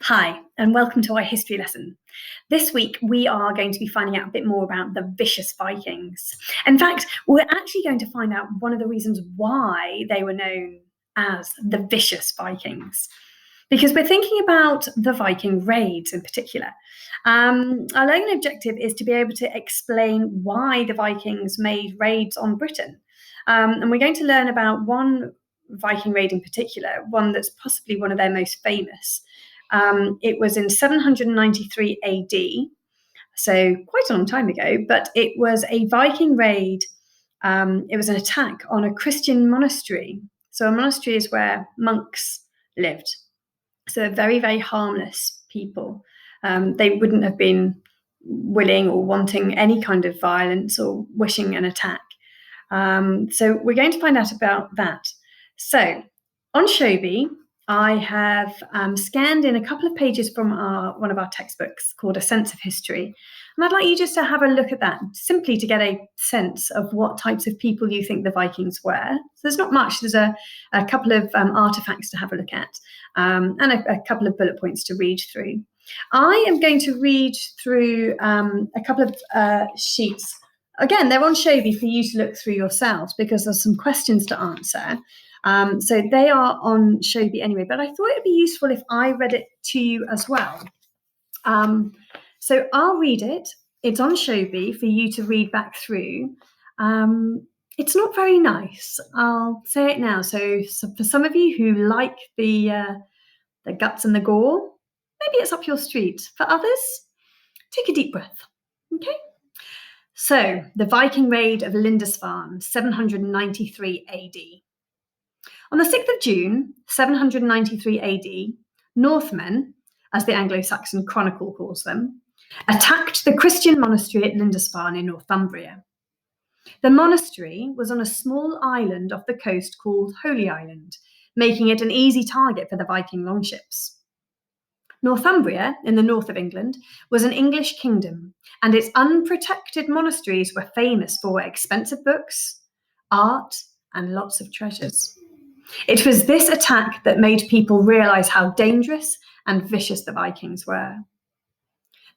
Hi, and welcome to our history lesson. This week, we are going to be finding out a bit more about the Vicious Vikings. In fact, we're actually going to find out one of the reasons why they were known as the Vicious Vikings, because we're thinking about the Viking raids in particular. Our learning objective is to be able to explain why the Vikings made raids on Britain. And we're going to learn about one Viking raid in particular, one that's possibly one of their most famous. It was in 793 AD, so quite a long time ago, but it was a Viking raid. It was an attack on a Christian monastery. So a monastery is where monks lived. So very, very harmless people. They wouldn't have been willing or wanting any kind of violence or wishing an attack. So we're going to find out about that. So on Shobi, I have scanned in a couple of pages from one of our textbooks called A Sense of History. And I'd like you just to have a look at that, simply to get a sense of what types of people you think the Vikings were. So there's not much. There's a couple of artifacts to have a look at and a couple of bullet points to read through. I am going to read through a couple of sheets. Again, they're on Shobi for you to look through yourselves because there's some questions to answer. So they are on Shobi anyway, but I thought it'd be useful if I read it to you as well. So I'll read it. It's on Shobi for you to read back through. It's not very nice. I'll say it now. So for some of you who like the guts and the gore, maybe it's up your street. For others, take a deep breath. Okay. So the Viking raid of Lindisfarne, 793 AD. On the 6th of June, 793 AD, Northmen, as the Anglo-Saxon Chronicle calls them, attacked the Christian monastery at Lindisfarne in Northumbria. The monastery was on a small island off the coast called Holy Island, making it an easy target for the Viking longships. Northumbria, in the north of England, was an English kingdom, and its unprotected monasteries were famous for expensive books, art, and lots of treasures. It was this attack that made people realise how dangerous and vicious the Vikings were.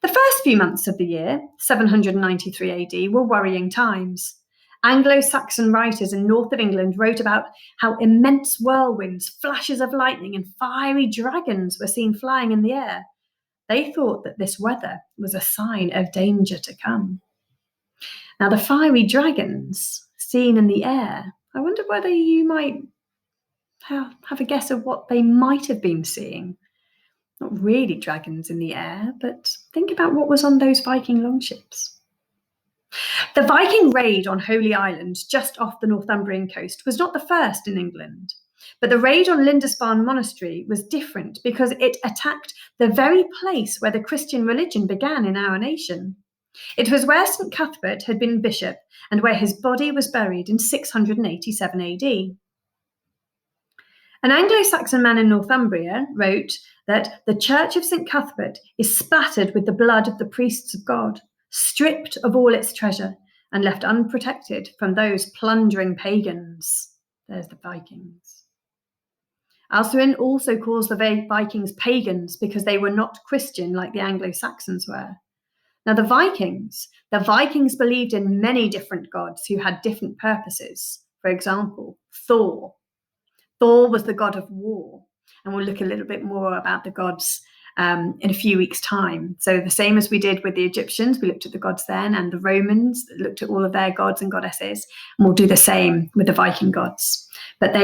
The first few months of the year, 793 AD, were worrying times. Anglo-Saxon writers in north of England wrote about how immense whirlwinds, flashes of lightning, and fiery dragons were seen flying in the air. They thought that this weather was a sign of danger to come. Now, the fiery dragons seen in the air, I wonder whether you might have a guess of what they might have been seeing. Not really dragons in the air, but think about what was on those Viking longships. The Viking raid on Holy Island, just off the Northumbrian coast, was not the first in England. But the raid on Lindisfarne Monastery was different because it attacked the very place where the Christian religion began in our nation. It was where St Cuthbert had been bishop and where his body was buried in 687 AD. An Anglo-Saxon man in Northumbria wrote that the church of St Cuthbert is spattered with the blood of the priests of God, stripped of all its treasure, and left unprotected from those plundering pagans. There's the Vikings. Alcuin also calls the Vikings pagans because they were not Christian like the Anglo-Saxons were. Now the Vikings believed in many different gods who had different purposes. For example, Thor. Thor was the god of war, and we'll look a little bit more about the gods in a few weeks' time. So the same as we did with the Egyptians, we looked at the gods then, and the Romans looked at all of their gods and goddesses, and we'll do the same with the Viking gods. But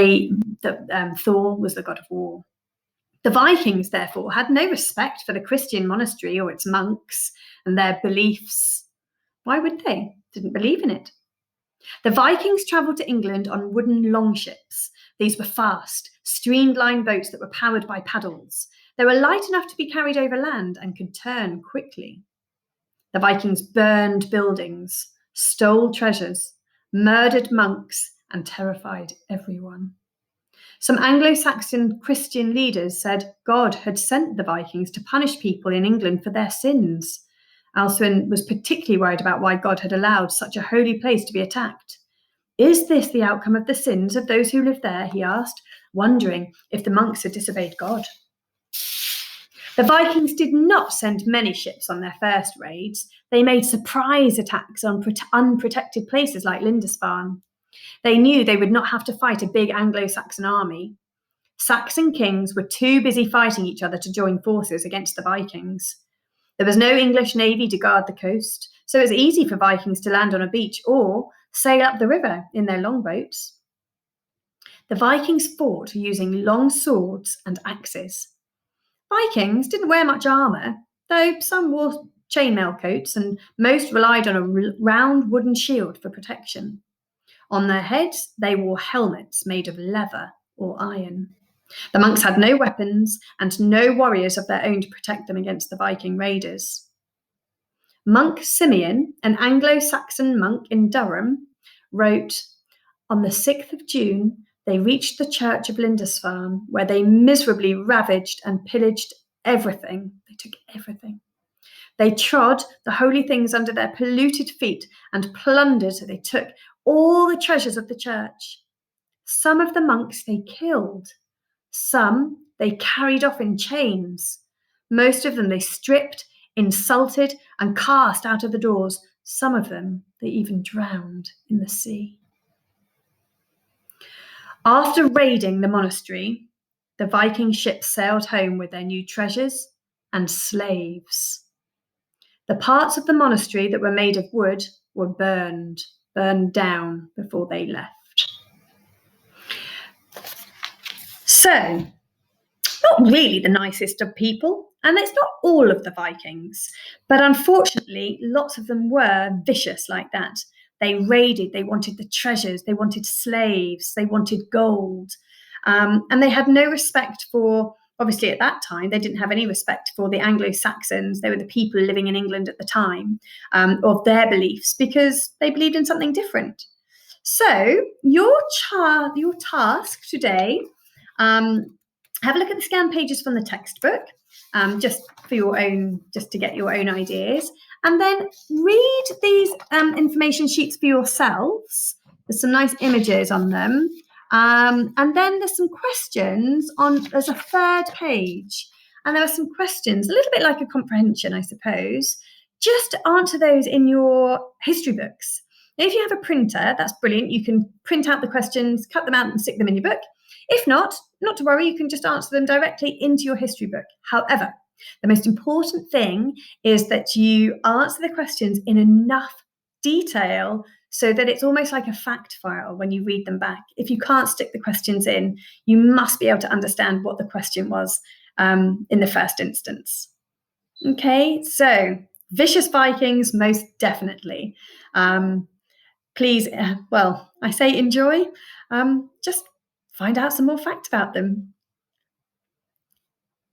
Thor was the god of war. The Vikings, therefore, had no respect for the Christian monastery or its monks and their beliefs. Why would they? Didn't believe in it. The Vikings travelled to England on wooden longships. These were fast, streamlined boats that were powered by paddles. They were light enough to be carried over land and could turn quickly. The Vikings burned buildings, stole treasures, murdered monks, and terrified everyone. Some Anglo-Saxon Christian leaders said God had sent the Vikings to punish people in England for their sins. Alcuin was particularly worried about why God had allowed such a holy place to be attacked. Is this the outcome of the sins of those who live there, he asked, wondering if the monks had disobeyed God. The Vikings did not send many ships on their first raids. They made surprise attacks on unprotected places like Lindisfarne. They knew they would not have to fight a big Anglo-Saxon army. Saxon kings were too busy fighting each other to join forces against the Vikings. There was no English navy to guard the coast, so it was easy for Vikings to land on a beach or sail up the river in their longboats. The Vikings fought using long swords and axes. Vikings didn't wear much armour, though some wore chainmail coats and most relied on a round wooden shield for protection. On their heads, they wore helmets made of leather or iron. The monks had no weapons and no warriors of their own to protect them against the Viking raiders. Monk Simeon, an Anglo-Saxon monk in Durham, wrote, "On the 6th of June, they reached the church of Lindisfarne, where they miserably ravaged and pillaged everything. They took everything. They trod the holy things under their polluted feet and plundered. They took all the treasures of the church. Some of the monks they killed. Some they carried off in chains. Most of them they stripped, insulted, and cast out of the doors. Some of them they even drowned in the sea." After raiding the monastery, the Viking ships sailed home with their new treasures and slaves. The parts of the monastery that were made of wood were burned down before they left. So, not really the nicest of people, and it's not all of the Vikings, but unfortunately, lots of them were vicious like that. They raided, they wanted the treasures, they wanted slaves, they wanted gold, and they had no respect for, obviously at that time, they didn't have any respect for the Anglo-Saxons. They were the people living in England at the time, of their beliefs, because they believed in something different. So your task today, have a look at the scanned pages from the textbook, just to get your own ideas, and then read these information sheets for yourselves. There's some nice images on them, and then there's some questions there's a third page, and there are some questions, a little bit like a comprehension, I suppose. Just answer those in your history books. Now, if you have a printer, that's brilliant. You can print out the questions, cut them out and stick them in your book. If not to worry, you can just answer them directly into your history book. However, the most important thing is that you answer the questions in enough detail so that it's almost like a fact file when you read them back. If you can't stick the questions in, you must be able to understand what the question was in the first instance. Okay, so Vicious Vikings, most definitely. Please, I say enjoy. Just find out some more facts about them.